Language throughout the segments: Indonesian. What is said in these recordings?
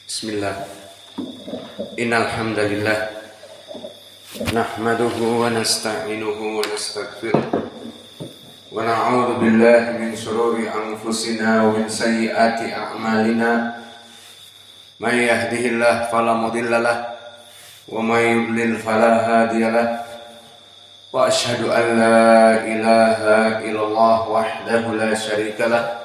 Bismillah. Innal hamdalillah nahmaduhu wa nasta'inuhu wa nastaghfiruh wa na'udzu billahi min shururi anfusina wa min sayyiati a'malina. May yahdihillahu fala mudilla lahu wa may yudlil fala hadiya lahu. Wa asyhadu an la ilaha illallah wahdahu la syarika lahu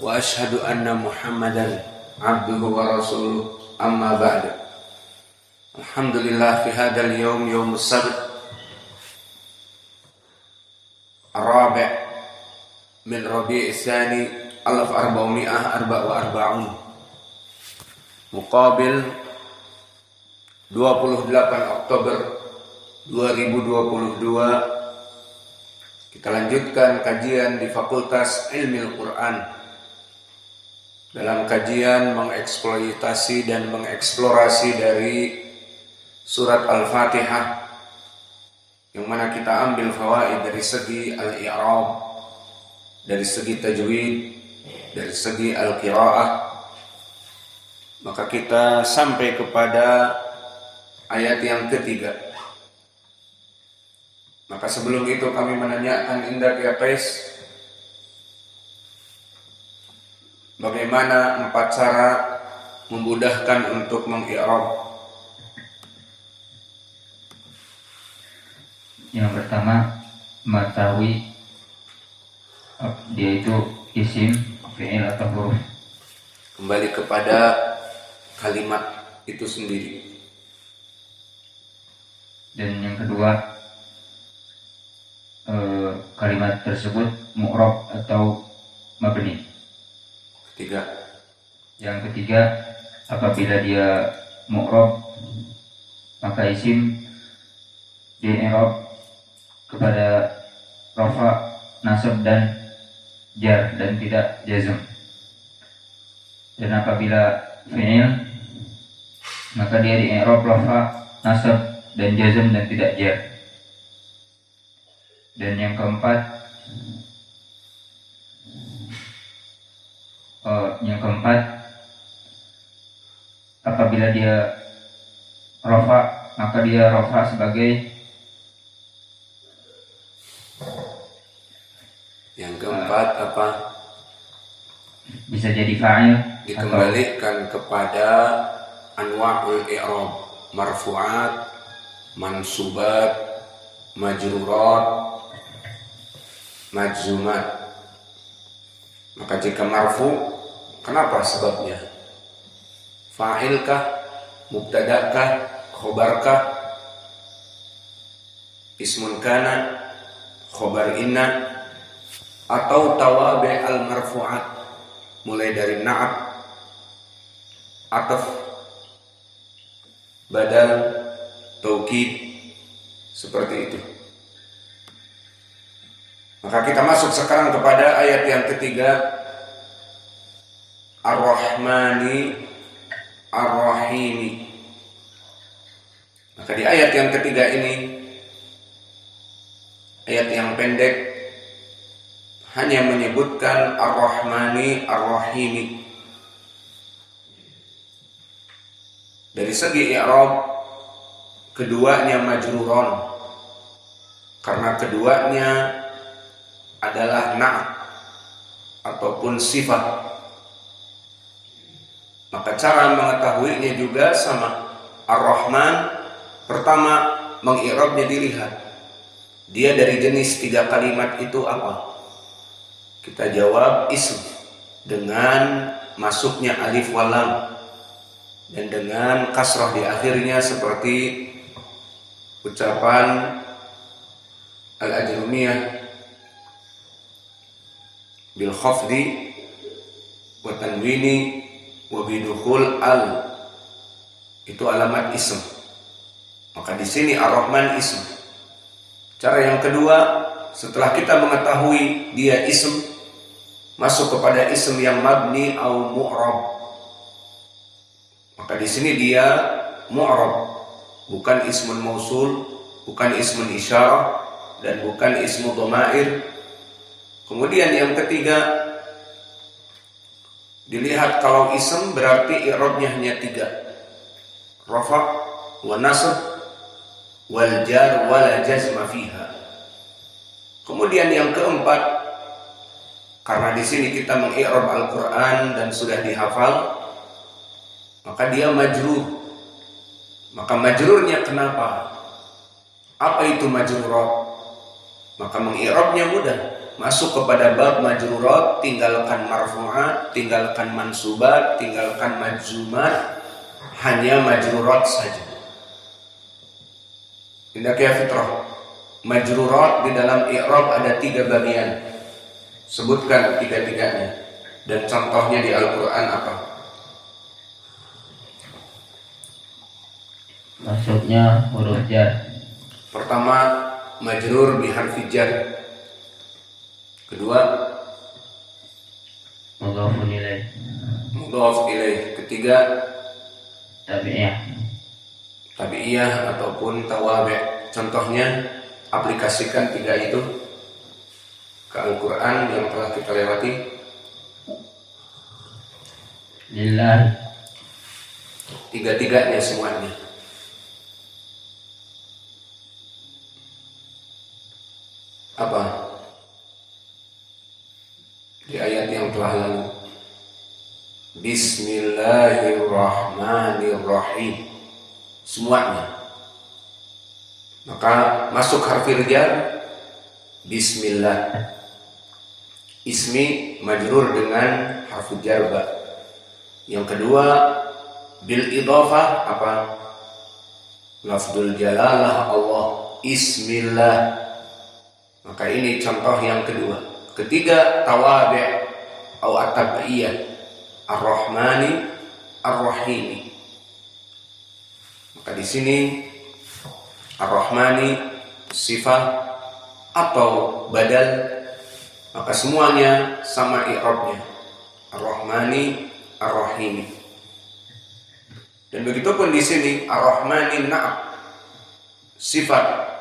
wa asyhadu anna Muhammadan abduhu wa rasuluh. Amma ba'du. Alhamdulillah fi hadzal yawm yaumus sabt ar-rabi' min Rabi'is Tsani 1444 muqabil 28 Oktober 2022. Kita lanjutkan kajian di Fakultas Ilmu Al-Quran dalam kajian mengeksploitasi dan mengeksplorasi dari surat Al-Fatihah, yang mana kita ambil fawaid dari segi al-i'rab, dari segi tajwid, dari segi al-qiraah. Maka kita sampai kepada ayat yang ketiga. Maka sebelum itu kami menanyakan Indak ya Qais, bagaimana 4 cara memudahkan untuk meng-i'rab? Yang pertama, mengetahui dia itu isim, fi'il atau huruf. Kembali kepada kalimat itu sendiri. Dan yang kedua, kalimat tersebut mu'rab atau mabni. Yang ketiga, apabila dia mu'rab, maka isim di-i'rab kepada rafa, nasab dan jar dan tidak jazm. Dan apabila fi'il, maka dia di-i'rab rafa, nasab dan jazm dan tidak jar. Dan yang keempat, apabila dia rafa, maka dia rafa sebagai yang keempat apa? Bisa jadi fa'il, Dikembalikan kepada anwa'ul i'rab, marfu'at, mansubat, majrurat, majzumat. Maka jika marfu, kenapa sebabnya? Fa'ilkah, mubtada'kah, khobarkah, ismun kana, khobar inna, atau tawabi' al-marfu'at, mulai dari na'at, ataf, badal, taukid, seperti itu. Maka kita masuk sekarang kepada ayat yang ketiga, Ar-Rahmani Ar-Rahimi. Maka di ayat yang ketiga ini, ayat yang pendek, hanya menyebutkan Ar-Rahmani Ar-Rahimi. Dari segi i'rab, keduanya majruron, karena keduanya adalah na'at ataupun sifat. Maka cara mengetahuinya juga sama. Ar-Rahman, pertama meng-i'rabnya dilihat, dia dari jenis 3 kalimat itu apa? Kita jawab ism, dengan masuknya alif wal lam dan dengan kasrah di akhirnya, seperti ucapan al-ajrumiyah bil khafdi wa tanwini wa bidukhul al, itu alamat ism. Maka di sini Ar-Rahman ism. Cara yang kedua, setelah kita mengetahui dia ism, masuk kepada ism yang mabni atau mu'rab. Maka di sini dia mu'rab, bukan ismun mausul, bukan ismun isyarah, dan bukan ismu dhamair. Kemudian yang ketiga, Dilihat kalau ism berarti i'rabnya hanya 3. Rafa wa nasb wal jar wala jazma fiha. Kemudian yang keempat, karena di sini kita mengi'rab Al-Qur'an dan sudah dihafal, maka dia majrur. Maka majrurnya kenapa? Apa itu majrurat? Maka mengi'rabnya mudah. Masuk kepada bab majrurat, tinggalkan marfu'at, tinggalkan mansubat, tinggalkan majzumat, hanya majrurat saja. Indah ya fitrah. Majrurat di dalam i'rab ada 3 bagian. Sebutkan 3-tiganya. Dan contohnya di Al-Quran apa? Masuknya huruf jar. Pertama, majrur bi harfi jar. Kedua, Mudhafun ilaih. mudhaf ilaih. Ketiga, Tabi'iyah. tabi'iyah ataupun tawabi'. Contohnya, aplikasikan 3 itu ke Al-Quran yang telah kita lewati. Lillahi. 3-tiganya semuanya. Apa? Di ayat yang telah lalu. Bismillahirrahmanirrahim. Semuanya. Maka masuk harfi jar, bismillah. Ismi majrur dengan harfu jar ba. Yang kedua, bil idhafah apa? Lafzul jalalah Allah, ismillah. Maka ini contoh yang kedua. Ketiga, tawabi' atau at-tabi'iyah, ar-rahmani ar-rahimi. Maka di sini ar-rahmani sifat atau badal, maka semuanya sama i'rabnya, ar-rahmani ar-rahimi. Dan begitu pun di sini ar-rahmani na'at sifat.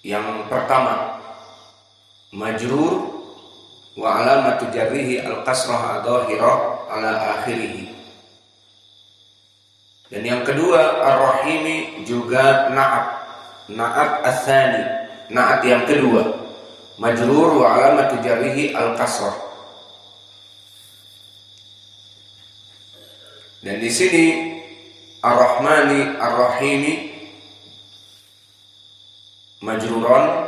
Yang pertama majrur wa alamatu jarrihi al-kasrah adh-dhahirah ala akhirih. Dan yang kedua ar-rahimi juga na'at ats-tsani, na'at yang kedua majrur wa alamatu jarrihi al-kasrah. Dan di sini ar-rahmani ar-rahimi majruran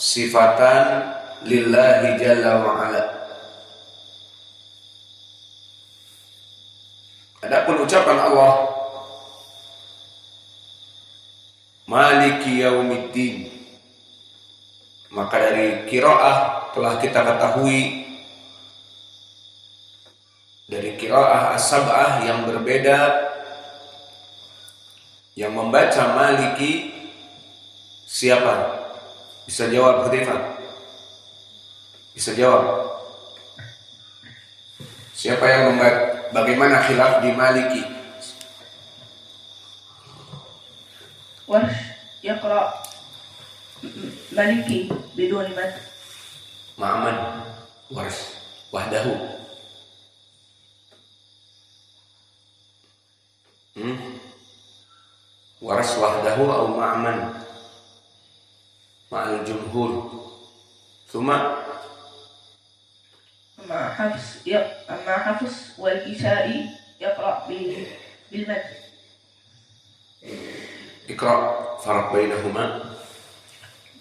sifatan lillahi jalla wa ala. Adapun ucapan Allah Maliki yaumiddin, maka dari qiraah telah kita ketahui, dari qiraah as-sab'ah yang berbeda, yang membaca Maliki siapa? Bisa jawab Hudzaifah? Bisa jawab? Siapa yang membaca? Bagaimana khilaf di Maliki? Warsh yaqra Maliki biduni mad. Ma'aman Warsh wahdahu. Warsh wahdahu atau ma'aman ma'al jumhur. Thumma أما حفص والكسائي يقرأ بالمد. Iqra farq bainahuma.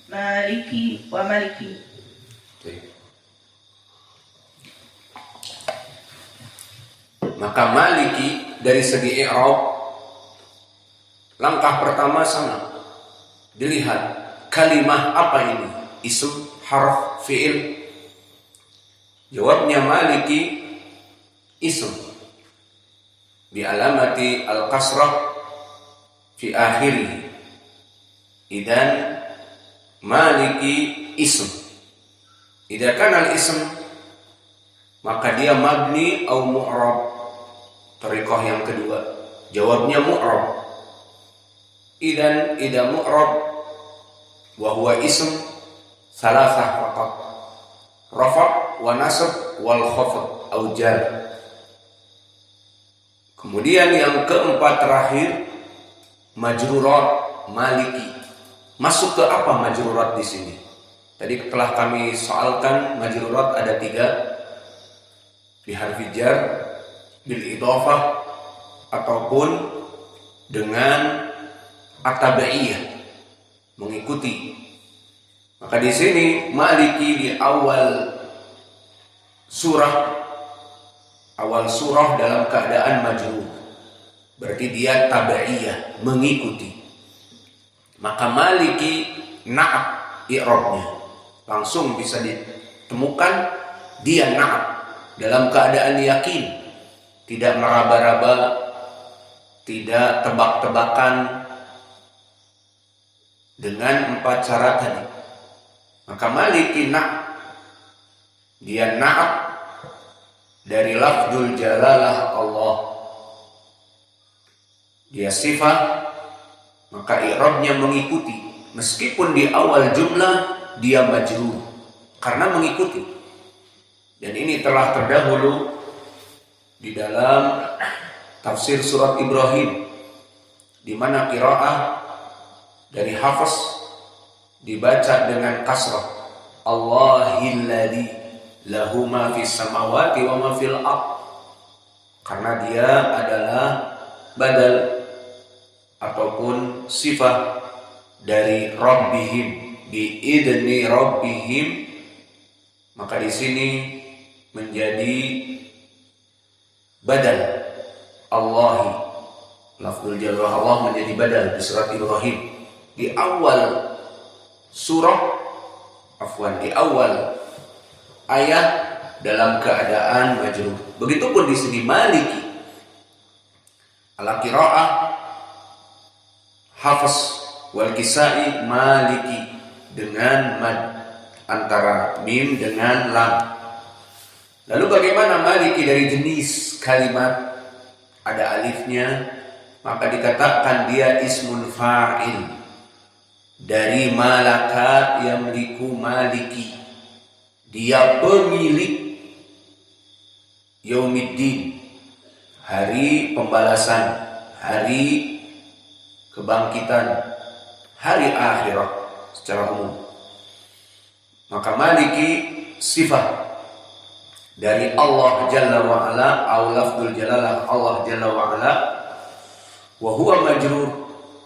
Maliki wa maliki. Maka Maliki dari segi i'rab, langkah pertama sama. Dilihat kalimah apa ini? Ism, harf, fi'il. Jawabnya Maliki ism bi alamati al-kasrah fi akhirih. Idan Maliki ism. Idza kana al-ism maka dia mabni atau mu'rab. Thariqah yang kedua, jawabnya mu'rab. Idan idza mu'rab wa huwa ism salasah faqat, rafa' wa nasb wal khafd au jar. Kemudian yang keempat terakhir majrurat maliki. Masuk ke apa majrurat di sini? Tadi telah kami soalkan majrurat ada 3, biharfi jar, bil idhafah, ataupun dengan at-tabi'iyah, mengikuti. Maka di sini maliki di awal surah dalam keadaan majrur, berarti dia tabi'iyah, mengikuti. Maka maliki na'at i'rabnya, langsung bisa ditemukan dia na'at dalam keadaan yakin, tidak meraba-raba, tidak tebak-tebakan dengan 4 syarat tadi. Maka maliki na'at, dia na'at dari lafzul jalalah Allah, dia sifat, maka i'rabnya mengikuti. Meskipun di awal jumlah dia majrur karena mengikuti. Dan ini telah terdahulu di dalam tafsir surat Ibrahim, di mana qiraah dari Hafs dibaca dengan kasrah, Allahilladzi lahu ma fis samawati wa ma fil ardh, karena dia adalah badal ataupun sifat dari rabbihim, bi idni rabbihim. Maka di sini menjadi badal Allahi, lafzul jalalah Allah menjadi badal di surat Ibrahim. Di awal surah, di awal ayat dalam keadaan majrur. Begitupun di sini maliki ala qiraah Hafs wal Kisai maliki dengan mad antara mim dengan lam. Lalu bagaimana maliki dari jenis kalimat ada alifnya, maka dikatakan dia ismun fa'il dari malaka yamliku maliki, dia pemilik yaumiddin, hari pembalasan, hari kebangkitan, hari akhirat secara umum. Maka maliki sifat dari Allah Jalla wa'ala, au lafzul jalalah Allah Jalla wa'ala, wa huwa majrur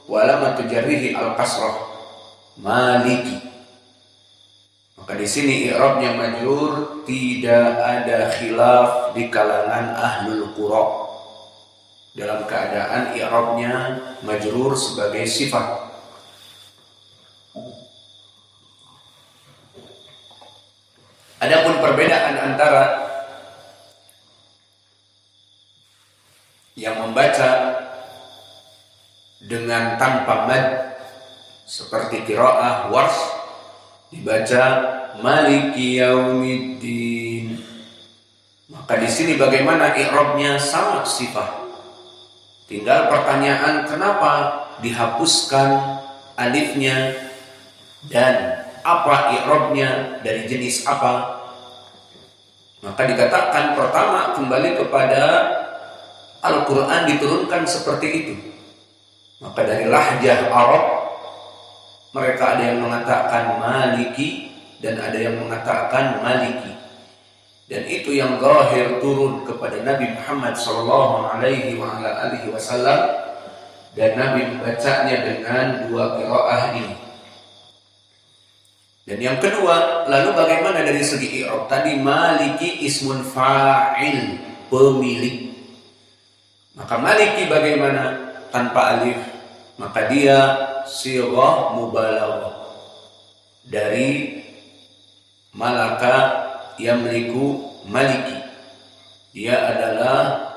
wa alamatu jarrihi al-kasrah maliki. Maka di sini i'rabnya majrur, tidak ada khilaf di kalangan ahlul qura dalam keadaan i'rabnya majrur sebagai sifat. Adapun perbedaan antara yang membaca dengan tanpa mad seperti qiraah Warsh, dibaca maliki yaumiddin. Maka di sini bagaimana i'rabnya sama sifat. Tinggal pertanyaan, kenapa dihapuskan alifnya dan apa i'rabnya, dari jenis apa? Maka dikatakan pertama kembali kepada Al-Quran diturunkan seperti itu. Maka dari lahjah Arab mereka ada yang mengatakan maliki dan ada yang mengatakan maliki. Dan itu yang zahir turun kepada Nabi Muhammad SAW, dan Nabi membacanya dengan 2 qiraah ini. Dan yang kedua, lalu bagaimana dari segi i'rab? Tadi maliki ismun fa'il, pemilik. Maka maliki bagaimana? Tanpa alif, maka dia sighah mubalaghah dari malaka yamliku maliki. Dia adalah